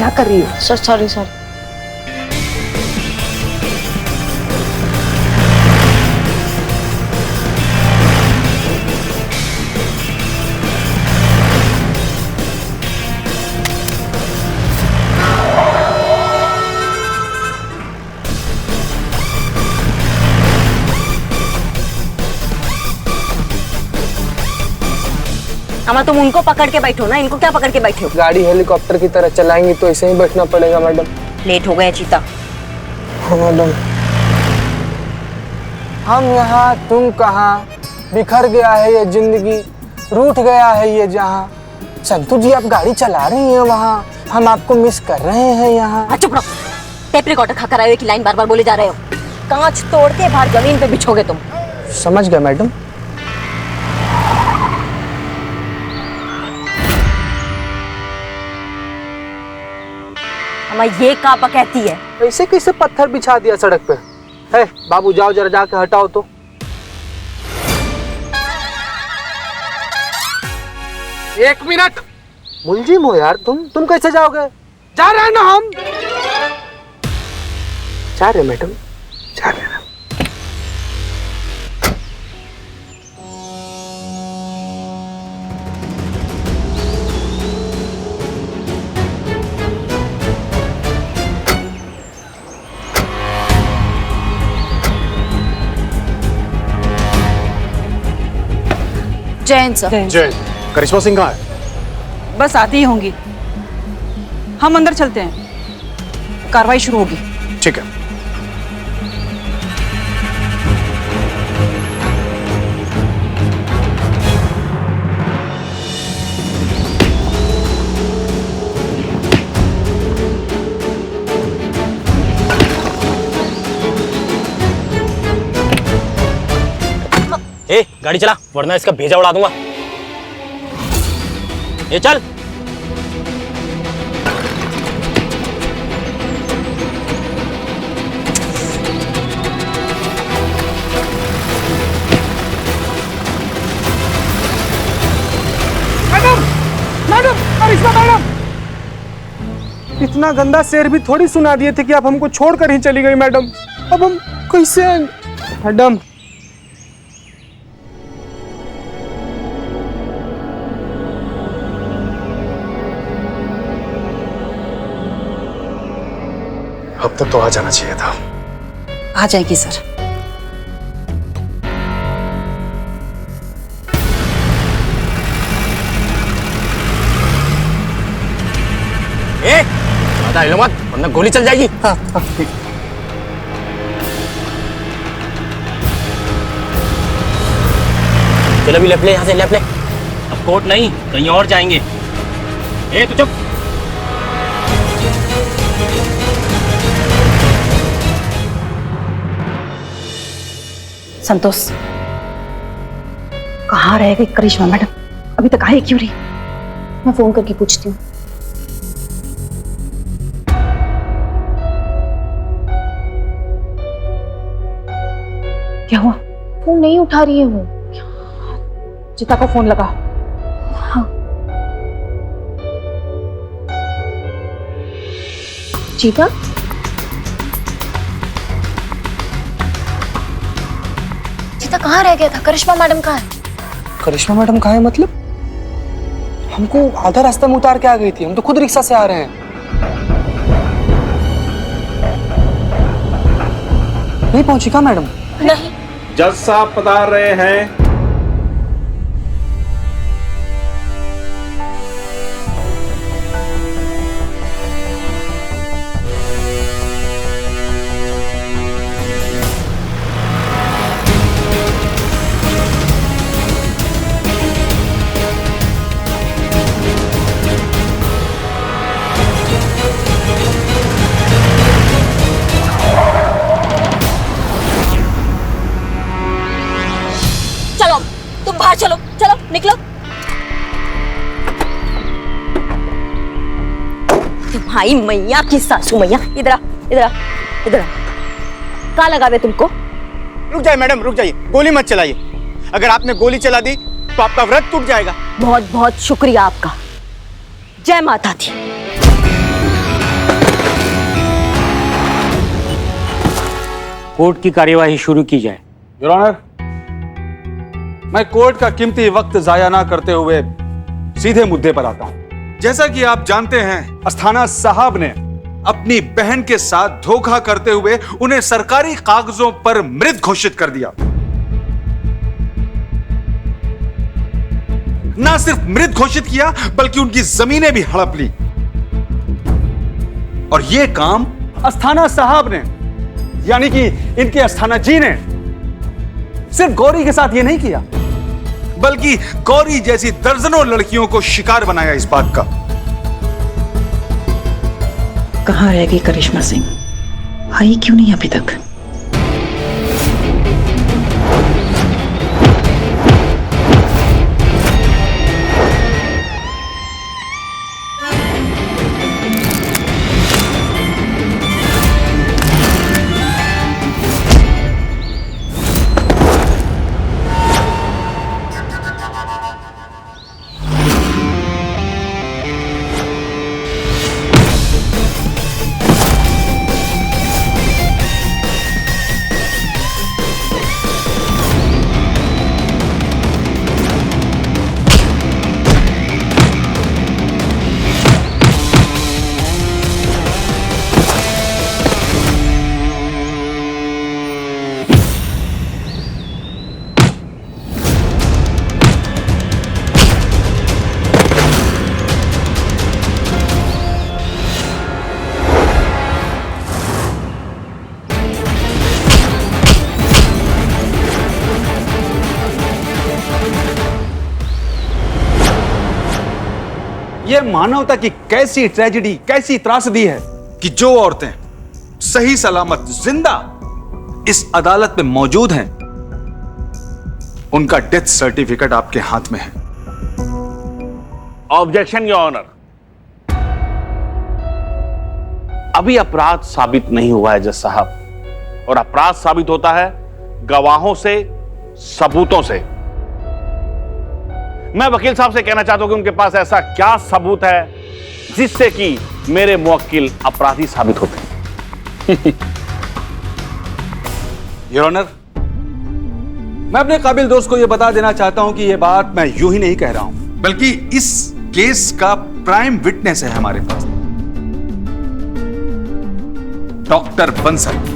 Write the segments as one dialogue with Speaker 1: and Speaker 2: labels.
Speaker 1: क्या कर रही हो?
Speaker 2: Sir sorry sir. अमा तुम उनको पकड़ के बैठो ना, इनको क्या पकड़ के बैठे हो?
Speaker 1: गाड़ी हेलीकॉप्टर की तरह चलाएंगी तो ऐसे ही बैठना पड़ेगा मैडम।
Speaker 2: लेट हो गए चीता।
Speaker 1: हाँ मैडम। हम यहाँ तुम कहाँ, बिखर गया है ये जिंदगी, रूठ गया है ये जहाँ। संतू जी आप गाड़ी चला रही हैं वहाँ, हम आपको मिस कर रहे हैं यहाँ।
Speaker 2: चुप रहो, टेप रिकॉर्डर खा कर आए की लाइन बार बार बोले जा रहे हो। कांच तोड़ के बाहर जमीन पे बिछोगे तुम।
Speaker 1: समझ गए मैडम।
Speaker 2: अम्मा ये कापा कहती है?
Speaker 1: ऐसे कैसे पत्थर बिछा दिया सड़क पे? है बाबू जाओ जरा जाके हटाओ तो। एक मिनट मुलजिम हो यार तुम कैसे जाओगे? जा रहे हैं ना हम। जा रहे मैडम, जा रहे हैं।
Speaker 2: जैन सर।
Speaker 3: जैन, करिश्मा सिंह कहाँ है?
Speaker 4: बस आती ही होंगी। हम अंदर चलते हैं, कार्रवाई शुरू होगी।
Speaker 3: ठीक है।
Speaker 5: ए, गाड़ी चला वरना इसका भेजा उड़ा दूंगा। ए चल।
Speaker 1: मैडम, मैडम, करिश्मा मैडम, इतना गंदा शेर भी थोड़ी सुना दिए थे कि आप हमको छोड़कर ही चली गई मैडम। अब हम कैसे? मैडम
Speaker 3: अब तक तो आ जाना चाहिए था।
Speaker 4: आ जाएगी सर।
Speaker 5: ए, ज्यादा हिलो मत वरना गोली चल जाएगी।
Speaker 1: हाँ, ठीक।
Speaker 5: चलो अभी लेफ्ट ले, यहाँ से लेफ्ट ले। अब कोर्ट नहीं कहीं और जाएंगे। ए तू चुप।
Speaker 4: संतोष, कहाँ रह गई करिश्मा मैडम? अभी तक आई क्यों नहीं?
Speaker 2: मैं फोन करके पूछती हूँ।
Speaker 4: क्या हुआ?
Speaker 2: फोन नहीं उठा रही है वो।
Speaker 4: चिता को फोन लगा।
Speaker 2: हाँ। चीता? चीता कहाँ रह गया था? करिश्मा मैडम कहाँ है?
Speaker 1: करिश्मा मैडम कहाँ है मतलब? हमको आधा रास्ते में उतार के आ गई थी, हम तो खुद रिक्शा से आ रहे हैं। नहीं पहुंची क्या मैडम?
Speaker 2: नहीं।
Speaker 6: जज साहब पधार रहे हैं।
Speaker 2: चलो चलो निकलो। तुम्हारी मैया की सासू मैया, इधर आ इधर आ इधर आ। कहाँ लगावे तुमको?
Speaker 5: रुक जाइए मैडम, रुक जाइए, गोली मत चलाइए। अगर आपने गोली चला दी तो आपका व्रत टूट जाएगा।
Speaker 2: बहुत बहुत शुक्रिया आपका। जय माता दी।
Speaker 7: कोर्ट की कार्यवाही शुरू की जाए।
Speaker 6: योर ऑनर, मैं कोर्ट का कीमती वक्त जाया ना करते हुए सीधे मुद्दे पर आता हूं। जैसा कि आप जानते हैं, अस्थाना साहब ने अपनी बहन के साथ धोखा करते हुए उन्हें सरकारी कागजों पर मृत घोषित कर दिया। ना सिर्फ मृत घोषित किया बल्कि उनकी जमीनें भी हड़प ली। और यह काम अस्थाना साहब ने, यानी कि इनके अस्थाना जी ने, सिर्फ गौरी के साथ यह नहीं किया बल्कि गौरी जैसी दर्जनों लड़कियों को शिकार बनाया इस बात का।
Speaker 8: कहाँ रह गई करिश्मा सिंह? आई क्यों नहीं अभी तक?
Speaker 6: यह मानवता की कैसी ट्रेजेडी, कैसी त्रासदी है कि जो औरतें सही सलामत जिंदा इस अदालत में मौजूद हैं, उनका डेथ सर्टिफिकेट आपके हाथ में है।
Speaker 9: Objection your honour. अभी अपराध साबित नहीं हुआ है जज साहब, और अपराध साबित होता है गवाहों से, सबूतों से। मैं वकील साहब से कहना चाहता हूं कि उनके पास ऐसा क्या सबूत है जिससे कि मेरे मुवक्किल अपराधी साबित होते हैं।
Speaker 6: योर ऑनर, मैं अपने काबिल दोस्त को यह बता देना चाहता हूं कि यह बात मैं यूं ही नहीं कह रहा हूं, बल्कि इस केस का प्राइम विटनेस है हमारे पास, डॉक्टर बंसल।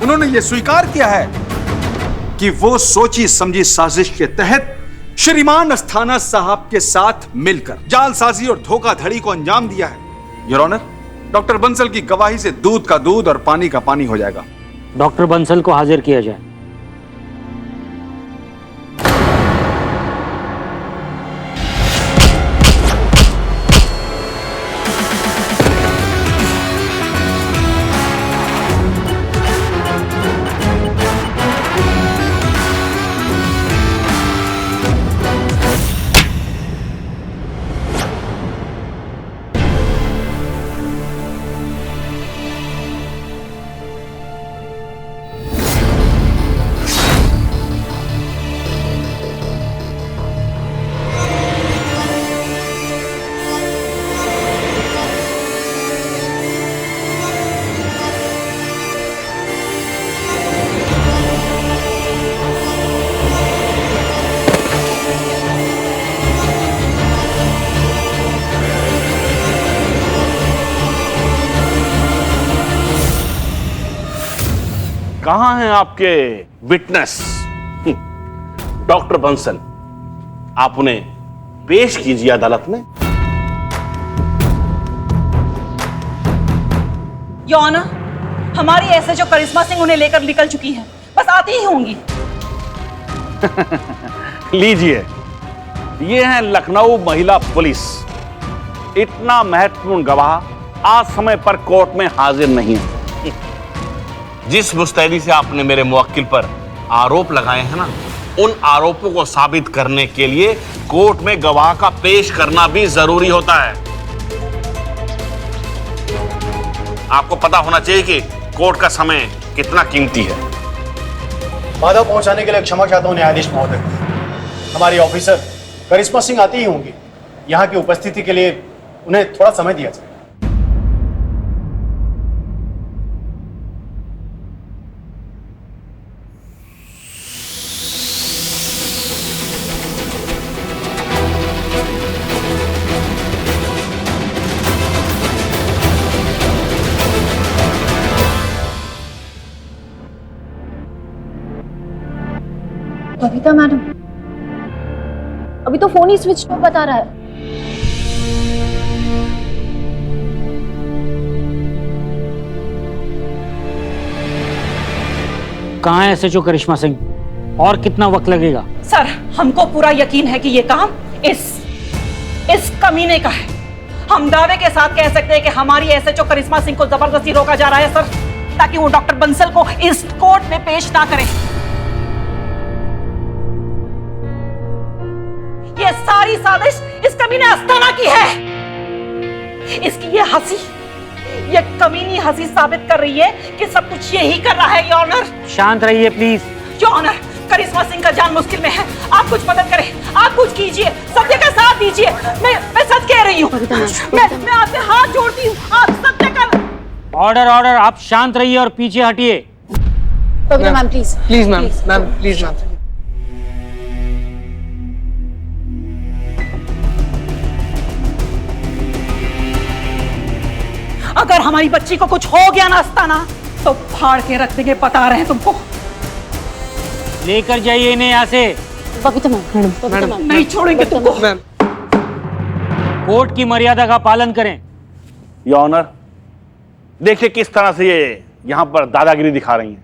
Speaker 6: उन्होंने यह स्वीकार किया है कि वो सोची समझी साजिश के तहत श्रीमान अस्थाना साहब के साथ मिलकर जालसाजी और धोखाधड़ी को अंजाम दिया है। योर ऑनर, डॉक्टर बंसल की गवाही से दूध का दूध और पानी का पानी हो जाएगा।
Speaker 7: डॉक्टर बंसल को हाजिर किया जाए।
Speaker 9: कहां हैं आपके विटनेस? डॉक्टर बंसल, आप उन्हें पेश कीजिए अदालत में।
Speaker 4: योर ऑनर, हमारी एसएचओ करिश्मा सिंह उन्हें लेकर निकल चुकी है, बस आती ही होंगी।
Speaker 9: लीजिए, ये है लखनऊ महिला पुलिस। इतना महत्वपूर्ण गवाह आज समय पर कोर्ट में हाजिर नहीं है। जिस मुस्तैदी से आपने मेरे मुवक्किल पर आरोप लगाए हैं ना, उन आरोपों को साबित करने के लिए कोर्ट में गवाह का पेश करना भी जरूरी होता है। आपको पता होना चाहिए कि कोर्ट का समय कितना कीमती है।
Speaker 3: बाधा पहुंचाने के लिए क्षमा चाहता हूं न्यायाधीश महोदय। हमारी ऑफिसर करिश्मा सिंह आती ही होंगी। यहाँ की उपस्थिति के लिए उन्हें थोड़ा समय दिया जाए।
Speaker 2: बबीता मैडम, अभी तो फोन ही स्विच ऑफ बता रहा है।
Speaker 7: कहाँ है एसएचओ करिश्मा सिंह? और कितना वक्त लगेगा?
Speaker 4: सर, हमको पूरा यकीन है कि ये काम इस कमीने का है। हम दावे के साथ कह सकते हैं कि हमारी एसएचओ करिश्मा सिंह को जबरदस्ती रोका जा रहा है सर, ताकि वो डॉक्टर बंसल को इस कोर्ट में पेश ना करें। ये सारी साजिश इस कमीने अस्थाना की है। इसकी ये हंसी, ये कमीनी हंसी साबित कर रही है कि सब कुछ यही कर रहा है। योर ऑनर,
Speaker 7: शांत रहिए प्लीज।
Speaker 4: योर ऑनर, करिश्मा सिंह का जान मुश्किल में है। आप कुछ मदद करें, आप कुछ कीजिए, सत्य का साथ दीजिए। मैं सच कह रही हूँ, मैं आपसे हाथ जोड़ती हूँ, आप सत्य का।
Speaker 7: ऑर्डर ऑर्डर, आप शांत रहिए और पीछे हटिए।
Speaker 2: Babita ma'am please,
Speaker 1: please ma'am, ma'am please ma'am.
Speaker 4: अगर हमारी बच्ची को कुछ हो गया ना अस्ताना, तो फाड़ के रख देंगे, बता रहे हैं तुमको।
Speaker 7: लेकर जाइए इन्हें यहाँ से।
Speaker 2: बबीता मैम,
Speaker 4: नहीं छोड़ेंगे तुमको।
Speaker 1: मैम,
Speaker 7: कोर्ट की मर्यादा का पालन करें।
Speaker 9: योर ऑनर, देखिए किस तरह से ये यहां पर दादागिरी दिखा रही हैं।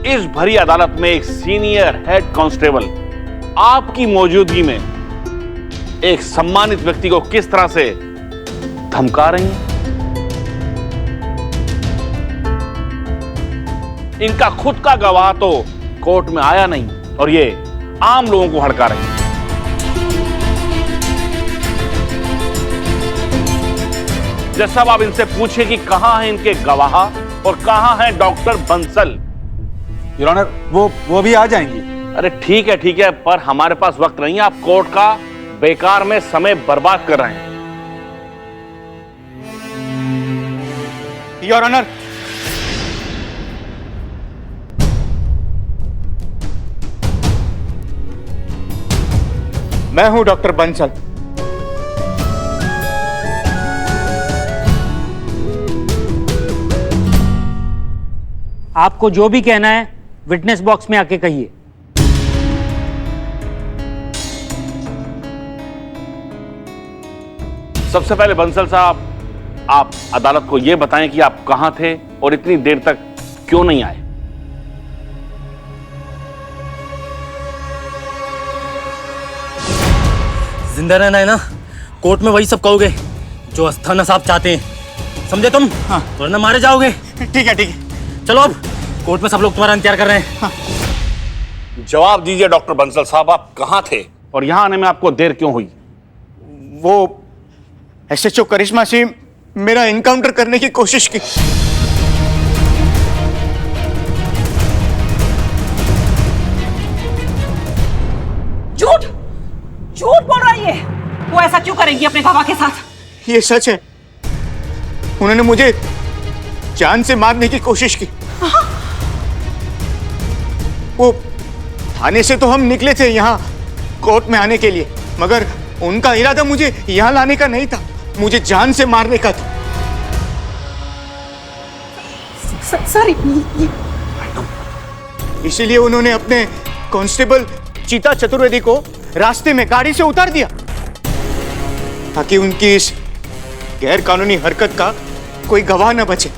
Speaker 9: इस भरी अदालत में एक सीनियर हेड कांस्टेबल आपकी मौजूदगी में एक सम्मानित व्यक्ति को किस तरह से धमका रही हैं। इनका खुद का गवाह तो कोर्ट में आया नहीं और ये आम लोगों को हड़का रही हैं। जज साहब, आप इनसे पूछिए कि कहां हैं इनके गवाह और कहां है डॉक्टर बंसल।
Speaker 6: योर ऑनर, वो भी आ जाएंगी।
Speaker 9: अरे ठीक है, पर हमारे पास वक्त नहीं है। आप कोर्ट का बेकार में समय बर्बाद कर रहे हैं।
Speaker 5: योर ऑनर, मैं हूं डॉक्टर बंसल।
Speaker 7: आपको जो भी कहना है विटनेस बॉक्स में आके कहिए।
Speaker 9: सबसे पहले बंसल साहब, आप अदालत को यह बताएं कि आप कहां थे और इतनी देर तक क्यों नहीं आए।
Speaker 10: जिंदा रहना है ना, कोर्ट में वही सब कहोगे जो अस्थाना साहब चाहते हैं, समझे तुम? हाँ। वरना मारे जाओगे।
Speaker 5: ठीक है।
Speaker 10: चलो अब कोर्ट में सब लोग तुम्हारा इंतजार कर रहे हैं। हाँ।
Speaker 9: जवाब दीजिए डॉक्टर बंसल साहब, आप कहां थे और यहां आने में आपको देर क्यों हुई?
Speaker 5: वो एसएचओ करिश्मा सिंह मेरा इनकाउंटर करने की कोशिश की।
Speaker 4: झूठ बोल रही है। वो ऐसा क्यों करेगी अपने गवाह के साथ?
Speaker 5: ये सच है, उन्होंने मुझे जान से मारने की कोशिश की। वो थाने से तो हम निकले थे यहाँ कोर्ट में आने के लिए, मगर उनका इरादा मुझे यहाँ लाने का नहीं था, मुझे जान से मारने का था।
Speaker 4: सर,
Speaker 5: इसीलिए उन्होंने अपने कांस्टेबल चीता चतुर्वेदी को रास्ते में गाड़ी से उतार दिया, ताकि उनकी इस गैर कानूनी हरकत का कोई गवाह न बचे।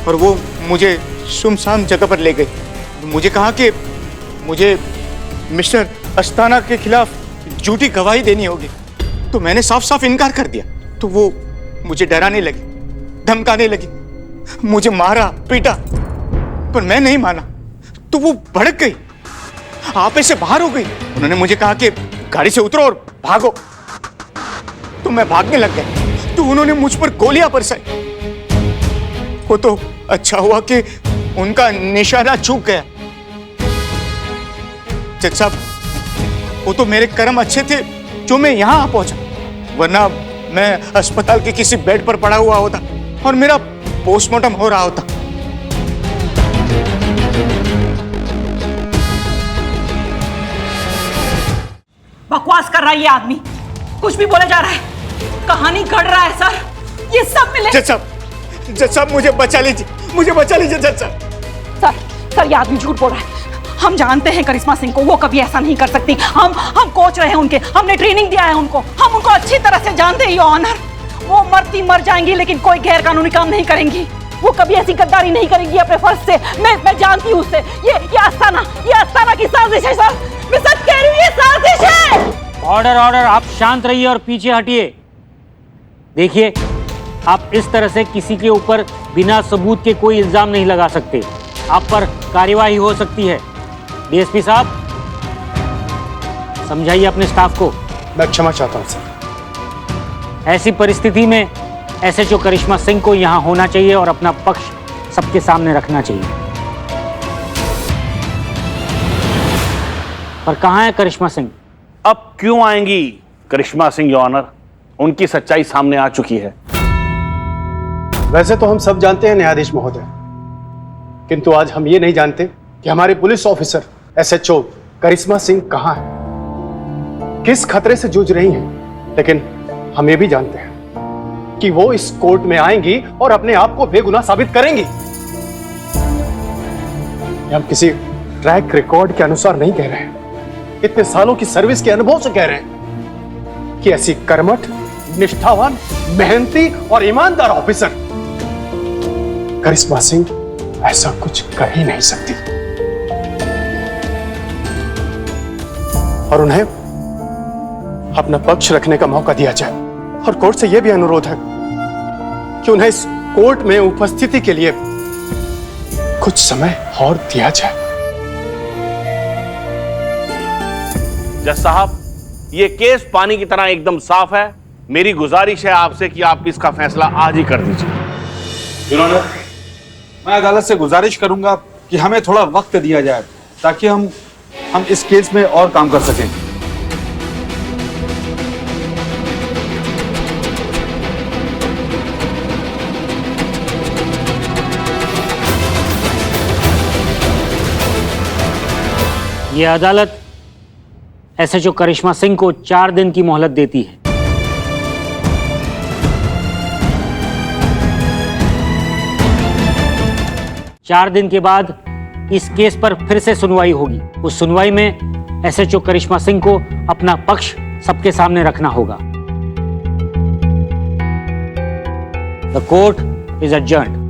Speaker 5: और वो मुझे सुनसान जगह पर ले गई। मुझे कहा कि मुझे मिस्टर अस्ताना के खिलाफ झूठी गवाही देनी होगी, तो मैंने साफ साफ इनकार कर दिया। तो वो मुझे डराने लगी, धमकाने लगी, मुझे मारा पीटा, पर मैं नहीं माना। तो वो भड़क गई, आपे से बाहर हो गई। उन्होंने मुझे कहा कि गाड़ी से उतरो और भागो। तो मैं भागने लग गया, तो उन्होंने मुझ पर गोलियां बरसाई। वो तो अच्छा हुआ कि उनका निशाना चूक गया। जज साहब, वो तो मेरे कर्म अच्छे थे जो मैं यहां आ पहुंचा, वरना मैं अस्पताल के किसी बेड पर पड़ा हुआ होता और मेरा पोस्टमार्टम हो रहा होता।
Speaker 4: बकवास कर रहा है ये आदमी, कुछ भी बोले जा रहा है। कहानी गढ़ रहा है सर, ये सब मिले।
Speaker 5: जज साहब, जज साहब मुझे बचा लीजिए, मुझे बचा लीजिए जज साहब।
Speaker 4: सर ये आदमी झूठ बोल रहा है। हम जानते हैं करिश्मा सिंह को, वो कभी ऐसा नहीं कर सकती। हम कोच रहे हैं उनके, हमने ट्रेनिंग दिया है उनको, हम उनको अच्छी तरह से जानते हैं योर ऑनर। वो मरती मर जाएंगी लेकिन कोई गैर कानूनी काम नहीं करेंगी। वो कभी ऐसी गद्दारी नहीं करेंगी अपने फर्ज से। मैं जानती हूँ उससे। ये आस्थाना की साजिश है सर, मैं सच कह रही हूँ, ये साजिश है।
Speaker 7: ऑर्डर ऑर्डर, आप शांत रहिए और पीछे हटिए। देखिए, आप इस तरह से किसी के ऊपर बिना सबूत के कोई इल्जाम नहीं लगा सकते। आप पर कार्यवाही हो सकती है। डीएसपी साहब, समझाइए अपने स्टाफ को।
Speaker 3: मैं क्षमा चाहता हूं सर।
Speaker 7: ऐसी परिस्थिति में एसएचओ करिश्मा सिंह को यहां होना चाहिए और अपना पक्ष सबके सामने रखना चाहिए। पर कहां है करिश्मा सिंह?
Speaker 9: अब क्यों आएंगी करिश्मा सिंह योर ऑनर? उनकी सच्चाई सामने आ चुकी है।
Speaker 3: वैसे तो हम सब जानते हैं न्यायाधीश महोदय, किंतु आज हम ये नहीं जानते कि हमारे पुलिस ऑफिसर एसएचओ करिश्मा सिंह कहां है, किस खतरे से जूझ रही हैं। लेकिन हम ये भी जानते हैं कि वो इस कोर्ट में आएंगी और अपने आप को बेगुनाह साबित करेंगी। हम किसी ट्रैक रिकॉर्ड के अनुसार नहीं कह रहे हैं, इतने सालों की सर्विस के अनुभव से कह रहे हैं कि ऐसी कर्मठ, निष्ठावान, मेहनती और ईमानदार ऑफिसर करिश्मा सिंह ऐसा कुछ कर ही नहीं सकती। और उन्हें अपना पक्ष रखने का मौका दिया जाए। और कोर्ट से यह भी अनुरोध है कि उन्हें इस कोर्ट में उपस्थिति के लिए कुछ समय और दिया जाए।
Speaker 9: जज साहब, ये केस पानी की तरह एकदम साफ है। मेरी गुजारिश है आपसे कि आप इसका फैसला आज ही कर दीजिए।
Speaker 6: योर ऑनर, मैं अदालत से गुजारिश करूंगा कि हमें थोड़ा वक्त दिया जाए ताकि हम इस केस में और काम कर सकें।
Speaker 7: यह अदालत एसएचओ करिश्मा सिंह को 4 दिन की मोहलत देती है। चार दिन के बाद इस केस पर फिर से सुनवाई होगी। उस सुनवाई में एसएचओ करिश्मा सिंह को अपना पक्ष सबके सामने रखना होगा। The court is adjourned.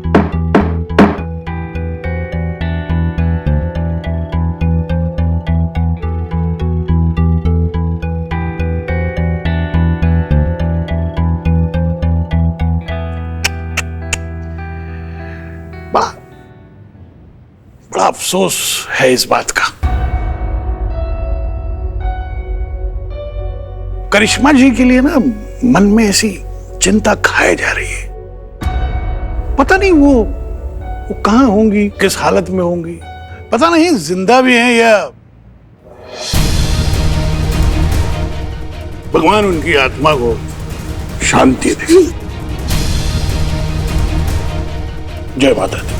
Speaker 9: बड़ा अफसोस है इस बात का। करिश्मा जी के लिए ना मन में ऐसी चिंता खाए जा रही है। पता नहीं वो कहां होंगी, किस हालत में होंगी, पता नहीं जिंदा भी हैं या भगवान उनकी आत्मा को शांति दे। जय माता दी।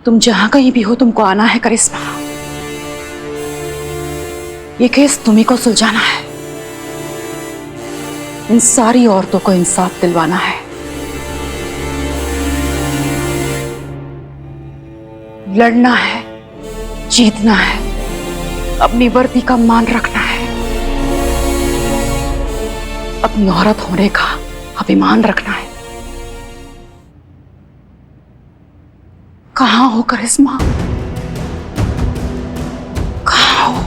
Speaker 8: तुम जहां कहीं भी हो, तुमको आना है करिश्मा। ये केस तुम्ही को सुलझाना है। इन सारी औरतों को इंसाफ दिलवाना है। लड़ना है, जीतना है, अपनी वर्दी का मान रखना है, अपनी औरत होने का अभिमान रखना है। कहाँ हो करिश्मा? कहाँ हो?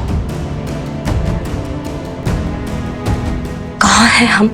Speaker 2: कहाँ है हम?